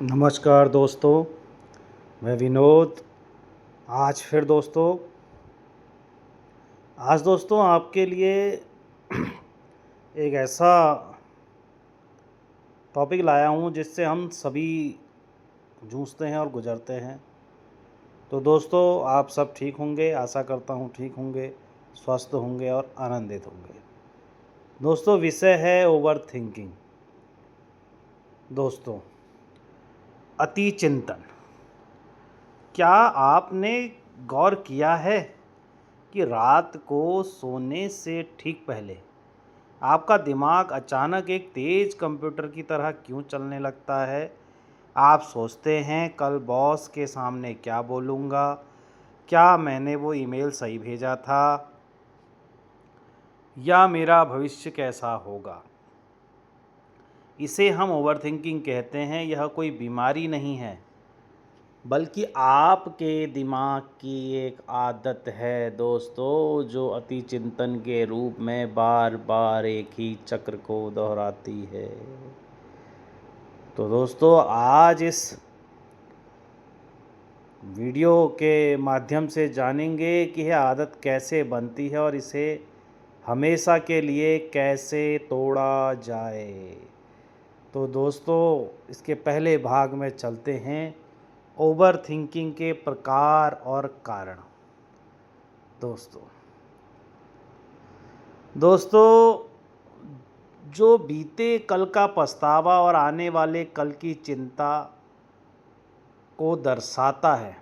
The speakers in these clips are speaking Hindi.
नमस्कार दोस्तों, मैं विनोद। आज दोस्तों आपके लिए एक ऐसा टॉपिक लाया हूँ जिससे हम सभी जूझते हैं और गुजरते हैं। तो दोस्तों, आप सब ठीक होंगे, आशा करता हूँ ठीक होंगे, स्वस्थ होंगे और आनंदित होंगे। दोस्तों, विषय है ओवर थिंकिंग। दोस्तों, अति चिंतन। क्या आपने गौर किया है कि रात को सोने से ठीक पहले आपका दिमाग अचानक एक तेज कंप्यूटर की तरह क्यों चलने लगता है? आप सोचते हैं कल बॉस के सामने क्या बोलूँगा? क्या मैंने वो ईमेल सही भेजा था? या मेरा भविष्य कैसा होगा? इसे हम ओवरथिंकिंग कहते हैं। यह कोई बीमारी नहीं है, बल्कि आपके दिमाग की एक आदत है दोस्तों, जो अति चिंतन के रूप में बार बार एक ही चक्र को दोहराती है। तो दोस्तों, आज इस वीडियो के माध्यम से जानेंगे कि यह आदत कैसे बनती है और इसे हमेशा के लिए कैसे तोड़ा जाए। तो दोस्तों, इसके पहले भाग में चलते हैं, ओवर थिंकिंग के प्रकार और कारण। दोस्तों, जो बीते कल का पछतावा और आने वाले कल की चिंता को दर्शाता है।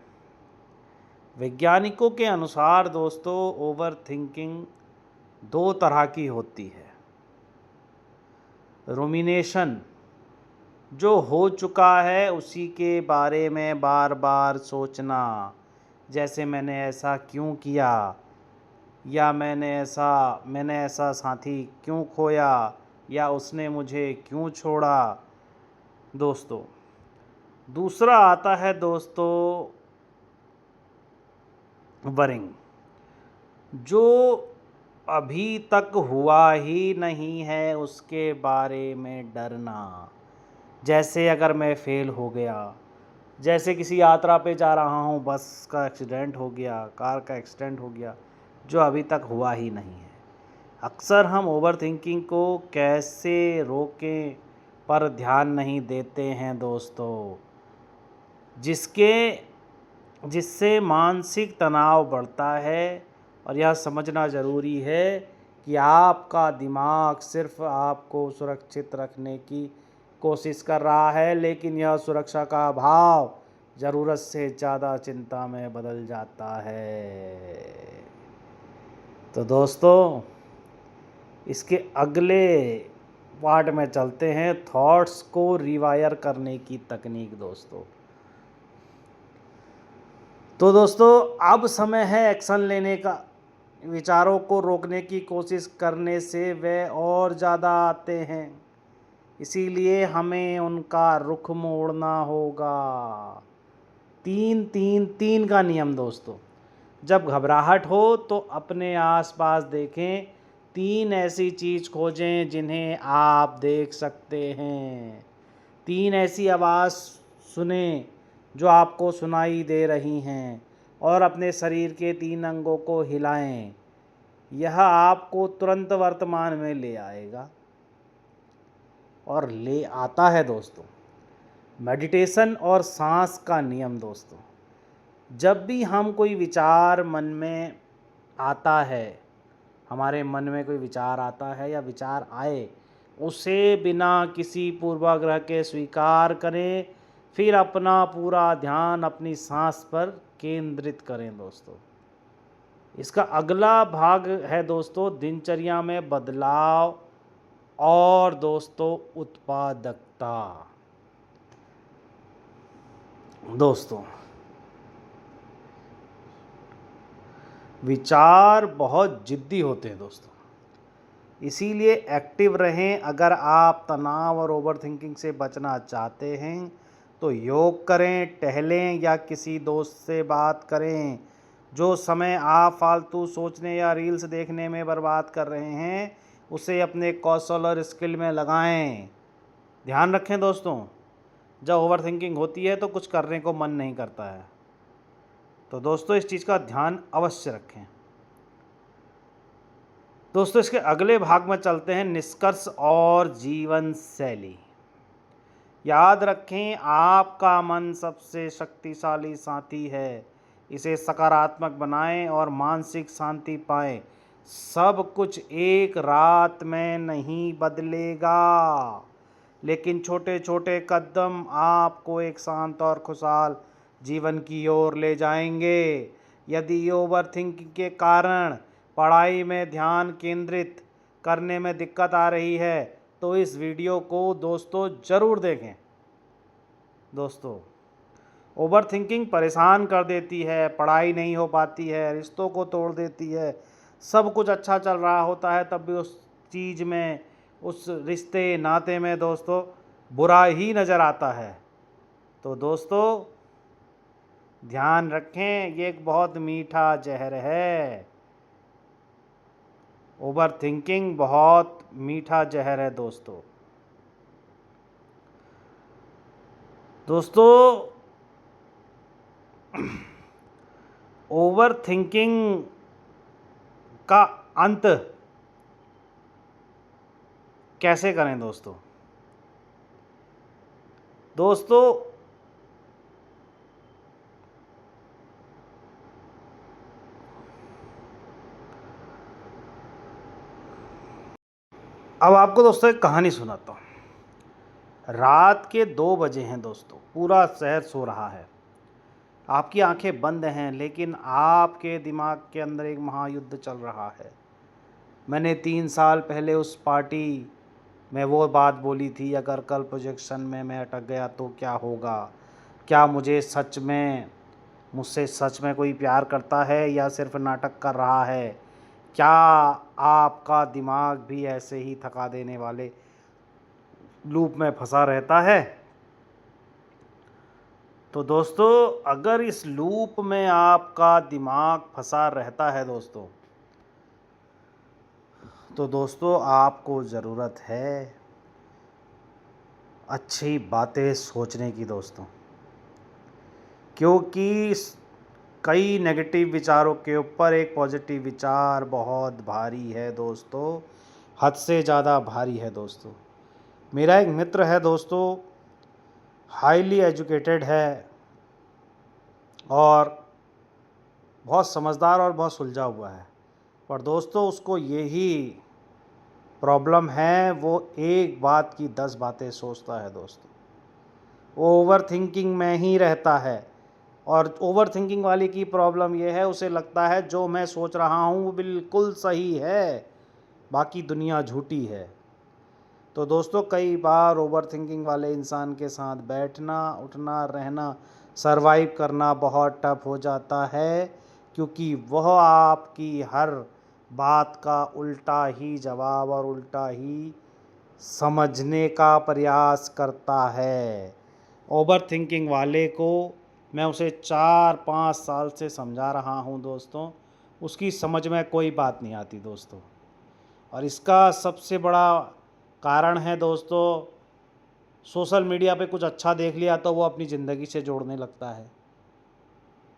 वैज्ञानिकों के अनुसार दोस्तों, ओवर थिंकिंग दो तरह की होती है। रूमिनेशन, जो हो चुका है उसी के बारे में बार बार सोचना, जैसे मैंने ऐसा क्यों किया, या मैंने ऐसा साथी क्यों खोया, या उसने मुझे क्यों छोड़ा। दोस्तों, दूसरा आता है दोस्तों वरिंग, जो अभी तक हुआ ही नहीं है उसके बारे में डरना। जैसे अगर मैं फेल हो गया, जैसे किसी यात्रा पे जा रहा हूँ, बस का एक्सीडेंट हो गया, कार का एक्सीडेंट हो गया, जो अभी तक हुआ ही नहीं है। अक्सर हम ओवर थिंकिंग को कैसे रोकें पर ध्यान नहीं देते हैं दोस्तों, जिससे मानसिक तनाव बढ़ता है। और यह समझना ज़रूरी है कि आपका दिमाग सिर्फ आपको सुरक्षित रखने की कोशिश कर रहा है, लेकिन यह सुरक्षा का अभाव ज़रूरत से ज़्यादा चिंता में बदल जाता है। तो दोस्तों, इसके अगले पार्ट में चलते हैं, थॉट्स को रिवायर करने की तकनीक। तो दोस्तों, अब समय है एक्शन लेने का। विचारों को रोकने की कोशिश करने से वे और ज़्यादा आते हैं, इसीलिए हमें उनका रुख मोड़ना होगा। 3-3-3 का नियम दोस्तों। जब घबराहट हो तो अपने आसपास देखें, 3 ऐसी चीज़ खोजें जिन्हें आप देख सकते हैं। 3 ऐसी आवाज़ सुने जो आपको सुनाई दे रही हैं, और अपने शरीर के 3 अंगों को हिलाएं। यह आपको तुरंत वर्तमान में ले आएगा और ले आता है दोस्तों। मेडिटेशन और सांस का नियम दोस्तों। जब भी हम कोई विचार मन में आता है, हमारे मन में कोई विचार आता है या विचार आए, उसे बिना किसी पूर्वाग्रह के स्वीकार करें, फिर अपना पूरा ध्यान अपनी सांस पर केंद्रित करें दोस्तों। इसका अगला भाग है दोस्तों, दिनचर्या में बदलाव और दोस्तों उत्पादकता। दोस्तों, विचार बहुत जिद्दी होते हैं दोस्तों, इसीलिए एक्टिव रहें। अगर आप तनाव और ओवर थिंकिंग से बचना चाहते हैं तो योग करें, टहलें या किसी दोस्त से बात करें। जो समय आप फालतू सोचने या रील्स देखने में बर्बाद कर रहे हैं, उसे अपने कौशल और स्किल में लगाएं। ध्यान रखें दोस्तों, जब ओवर थिंकिंग होती है तो कुछ करने को मन नहीं करता है। तो दोस्तों इस चीज़ का ध्यान अवश्य रखें। दोस्तों इसके अगले भाग में चलते हैं, निष्कर्ष और जीवन शैली। याद रखें, आपका मन सबसे शक्तिशाली साथी है। इसे सकारात्मक बनाएं और मानसिक शांति पाएं। सब कुछ एक रात में नहीं बदलेगा, लेकिन छोटे छोटे कदम आपको एक शांत और खुशहाल जीवन की ओर ले जाएंगे। यदि ओवर थिंकिंग के कारण पढ़ाई में ध्यान केंद्रित करने में दिक्कत आ रही है तो इस वीडियो को दोस्तों ज़रूर देखें। दोस्तों ओवर थिंकिंग परेशान कर देती है, पढ़ाई नहीं हो पाती है, रिश्तों को तोड़ देती है। सब कुछ अच्छा चल रहा होता है तब भी उस चीज़ में, उस रिश्ते नाते में दोस्तों बुरा ही नज़र आता है। तो दोस्तों ध्यान रखें, ये एक बहुत मीठा जहर है। ओवर थिंकिंग बहुत मीठा जहर है दोस्तों। ओवर थिंकिंग का अंत कैसे करें दोस्तों? अब आपको दोस्तों एक कहानी सुनाता हूँ। रात के 2 बजे हैं दोस्तों, पूरा शहर सो रहा है। आपकी आंखें बंद हैं लेकिन आपके दिमाग के अंदर एक महायुद्ध चल रहा है। मैंने 3 साल पहले उस पार्टी में वो बात बोली थी, अगर कल प्रोजेक्शन में मैं अटक गया तो क्या होगा? क्या मुझसे सच में कोई प्यार करता है या सिर्फ नाटक कर रहा है? क्या आपका दिमाग भी ऐसे ही थका देने वाले लूप में फंसा रहता है? तो दोस्तों अगर इस लूप में आपका दिमाग फंसा रहता है दोस्तों, तो दोस्तों आपको ज़रूरत है अच्छी बातें सोचने की दोस्तों, क्योंकि कई नेगेटिव विचारों के ऊपर एक पॉजिटिव विचार बहुत भारी है दोस्तों, हद से ज़्यादा भारी है दोस्तों। मेरा एक मित्र है दोस्तों, हाईली एजुकेटेड है और बहुत समझदार और बहुत सुलझा हुआ है, पर दोस्तों उसको यही प्रॉब्लम है, वो एक बात की 10 बातें सोचता है दोस्तों। वो ओवर थिंकिंग में ही रहता है और ओवर थिंकिंग वाले की प्रॉब्लम ये है, उसे लगता है जो मैं सोच रहा हूँ वो बिल्कुल सही है, बाकी दुनिया झूठी है। तो दोस्तों कई बार ओवर थिंकिंग वाले इंसान के साथ बैठना, उठना, रहना, सरवाइव करना बहुत टफ हो जाता है, क्योंकि वह आपकी हर बात का उल्टा ही जवाब और उल्टा ही समझने का प्रयास करता है। ओवर थिंकिंग वाले को मैं उसे 4-5 साल से समझा रहा हूँ दोस्तों, उसकी समझ में कोई बात नहीं आती दोस्तों। और इसका सबसे बड़ा कारण है दोस्तों, सोशल मीडिया पे कुछ अच्छा देख लिया तो वो अपनी ज़िंदगी से जोड़ने लगता है।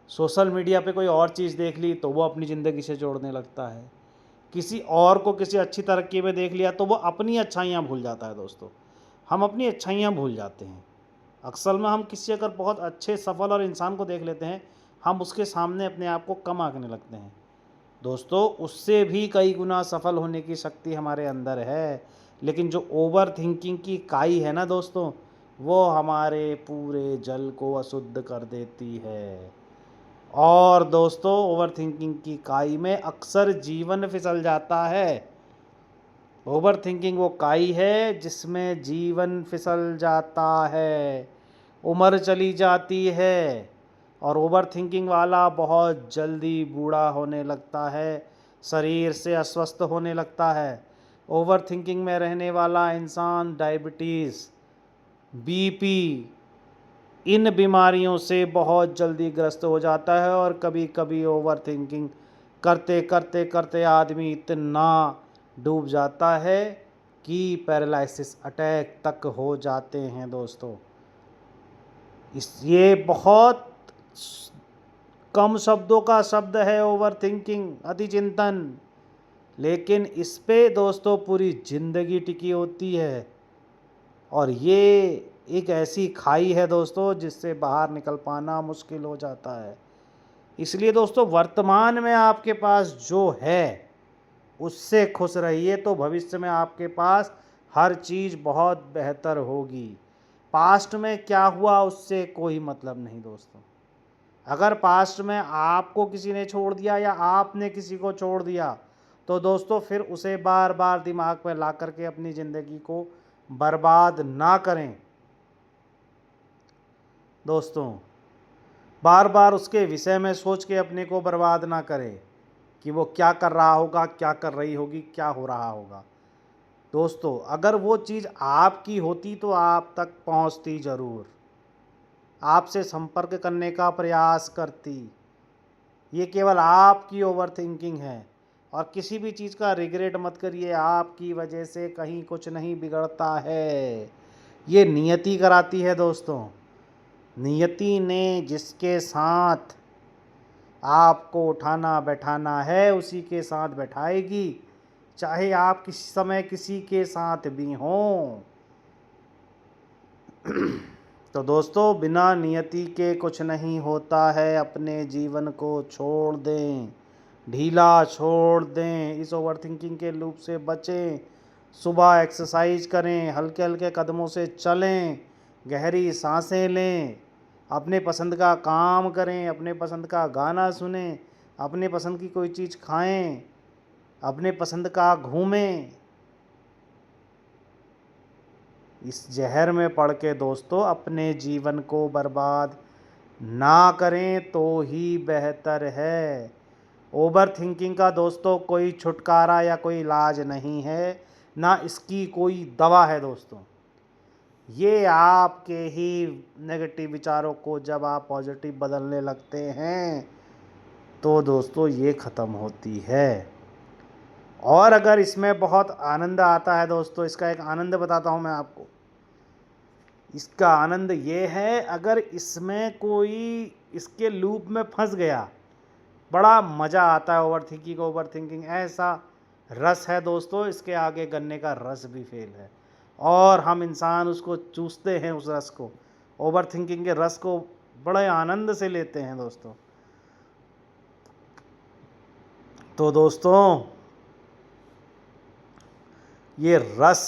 सोशल मीडिया पे कोई और चीज़ देख ली तो वो अपनी ज़िंदगी से जोड़ने लगता है। किसी और को किसी अच्छी तरक्की में देख लिया तो वो अपनी अच्छाइयाँ भूल जाता है दोस्तों। हम अपनी अच्छाइयाँ भूल जाते हैं। अक्सर में हम किसी अगर बहुत अच्छे सफल और इंसान को देख लेते हैं, हम उसके सामने अपने आप को कम आंकने लगते हैं। दोस्तों उससे भी कई गुना सफल होने की शक्ति हमारे अंदर है, लेकिन जो ओवर थिंकिंग की काई है ना दोस्तों, वो हमारे पूरे जल को अशुद्ध कर देती है। और दोस्तों ओवर थिंकिंग की काई में अक्सर जीवन फिसल जाता है। ओवर थिंकिंग वो काई है जिसमें जीवन फिसल जाता है, उम्र चली जाती है और ओवर थिंकिंग वाला बहुत जल्दी बूढ़ा होने लगता है, शरीर से अस्वस्थ होने लगता है। ओवर थिंकिंग में रहने वाला इंसान डायबिटीज़, बीपी, इन बीमारियों से बहुत जल्दी ग्रस्त हो जाता है और कभी कभी ओवर थिंकिंग करते करते करते आदमी इतना डूब जाता है कि पैरालिसिस अटैक तक हो जाते हैं दोस्तों। ये बहुत कम शब्दों का शब्द है ओवर थिंकिंग, अति चिंतन, लेकिन इस पे दोस्तों पूरी ज़िंदगी टिकी होती है। और ये एक ऐसी खाई है दोस्तों जिससे बाहर निकल पाना मुश्किल हो जाता है। इसलिए दोस्तों वर्तमान में आपके पास जो है उससे खुश रहिए, तो भविष्य में आपके पास हर चीज़ बहुत बेहतर होगी। पास्ट में क्या हुआ उससे कोई मतलब नहीं दोस्तों। अगर पास्ट में आपको किसी ने छोड़ दिया या आपने किसी को छोड़ दिया, तो दोस्तों फिर उसे बार बार दिमाग में ला करके अपनी ज़िंदगी को बर्बाद ना करें दोस्तों। बार बार उसके विषय में सोच के अपने को बर्बाद ना करें कि वो क्या कर रहा होगा, क्या कर रही होगी, क्या हो रहा होगा। दोस्तों अगर वो चीज़ आपकी होती तो आप तक पहुंचती ज़रूर, आपसे संपर्क करने का प्रयास करती। ये केवल आपकी ओवर थिंकिंग है। और किसी भी चीज़ का रिग्रेट मत करिए, आपकी वजह से कहीं कुछ नहीं बिगड़ता है। ये नियति कराती है दोस्तों। नियति ने जिसके साथ आपको उठाना बैठाना है उसी के साथ बैठाएगी, चाहे आप किसी समय किसी के साथ भी हों। तो दोस्तों बिना नियति के कुछ नहीं होता है। अपने जीवन को छोड़ दें, ढीला छोड़ दें, इस ओवर थिंकिंग के लूप से बचें। सुबह एक्सरसाइज करें, हल्के हल्के कदमों से चलें, गहरी सांसें लें, अपने पसंद का काम करें, अपने पसंद का गाना सुनें, अपने पसंद की कोई चीज़ खाएं, अपने पसंद का घूमें। इस जहर में पड़ के दोस्तों अपने जीवन को बर्बाद ना करें तो ही बेहतर है। ओवर थिंकिंग का दोस्तों कोई छुटकारा या कोई इलाज नहीं है, ना इसकी कोई दवा है दोस्तों। ये आपके ही नेगेटिव विचारों को जब आप पॉजिटिव बदलने लगते हैं तो दोस्तों ये ख़त्म होती है। और अगर इसमें बहुत आनंद आता है दोस्तों, इसका एक आनंद बताता हूँ मैं आपको। इसका आनंद ये है, अगर इसमें कोई इसके लूप में फंस गया, बड़ा मज़ा आता है। ओवर थिंकिंग ऐसा रस है दोस्तों, इसके आगे गन्ने का रस भी फेल है। और हम इंसान उसको चूसते हैं, उस रस को, ओवर थिंकिंग के रस को बड़े आनंद से लेते हैं दोस्तों। तो दोस्तों ये रस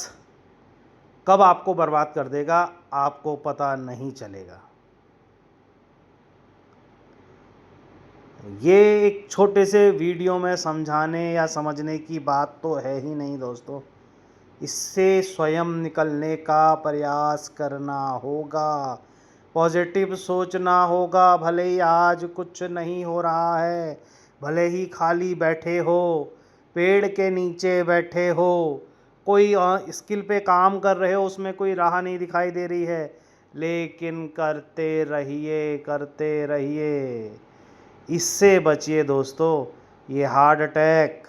कब आपको बर्बाद कर देगा आपको पता नहीं चलेगा। ये एक छोटे से वीडियो में समझाने या समझने की बात तो है ही नहीं दोस्तों। इससे स्वयं निकलने का प्रयास करना होगा, पॉजिटिव सोचना होगा। भले ही आज कुछ नहीं हो रहा है, भले ही खाली बैठे हो, पेड़ के नीचे बैठे हो, कोई स्किल पे काम कर रहे हो, उसमें कोई राह नहीं दिखाई दे रही है, लेकिन करते रहिए, करते रहिए। इससे बचिए दोस्तों। ये हार्ट अटैक,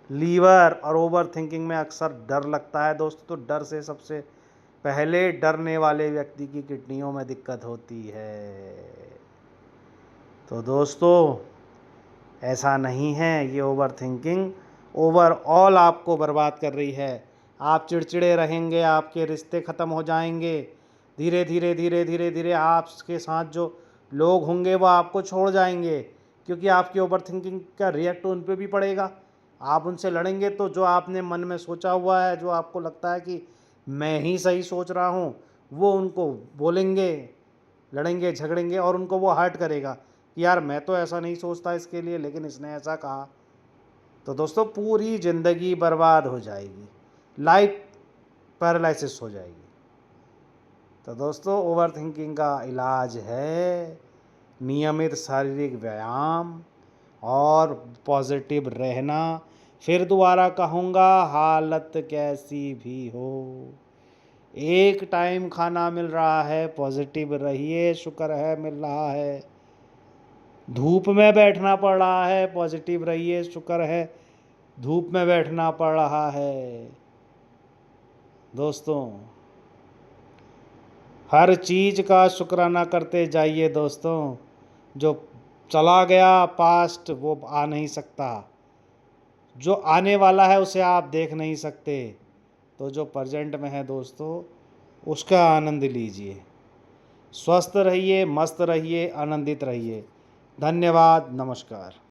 लीवर और ओवर थिंकिंग में अक्सर डर लगता है दोस्तों, तो डर से सबसे पहले डरने वाले व्यक्ति की किडनियों में दिक्कत होती है। तो दोस्तों ऐसा नहीं है, ये ओवर थिंकिंग ओवरऑल आपको बर्बाद कर रही है। आप चिड़चिड़े रहेंगे, आपके रिश्ते ख़त्म हो जाएंगे, धीरे धीरे धीरे धीरे धीरे आपके साथ जो लोग होंगे वो आपको छोड़ जाएंगे, क्योंकि आपकी ओवर थिंकिंग का रिएक्ट उन पर भी पड़ेगा। आप उनसे लड़ेंगे तो जो आपने मन में सोचा हुआ है, जो आपको लगता है कि मैं ही सही सोच रहा हूँ, वो उनको बोलेंगे, लड़ेंगे, झगड़ेंगे, और उनको वो हर्ट करेगा कि यार मैं तो ऐसा नहीं सोचता इसके लिए, लेकिन इसने ऐसा कहा। तो दोस्तों पूरी ज़िंदगी बर्बाद हो जाएगी, लाइफ पैरालिसिस हो जाएगी। तो दोस्तों ओवर थिंकिंग का इलाज है नियमित शारीरिक व्यायाम और पॉजिटिव रहना। फिर दोबारा कहूँगा, हालत कैसी भी हो, एक टाइम खाना मिल रहा है, पॉजिटिव रहिए, शुक्र है मिल रहा है। धूप में बैठना पड़ रहा है, पॉजिटिव रहिए, शुक्र है धूप में बैठना पड़ रहा है। दोस्तों हर चीज़ का शुक्राना करते जाइए दोस्तों। जो चला गया पास्ट वो आ नहीं सकता, जो आने वाला है उसे आप देख नहीं सकते, तो जो प्रेजेंट में है दोस्तों उसका आनंद लीजिए। स्वस्थ रहिए, मस्त रहिए, आनंदित रहिए। धन्यवाद, नमस्कार।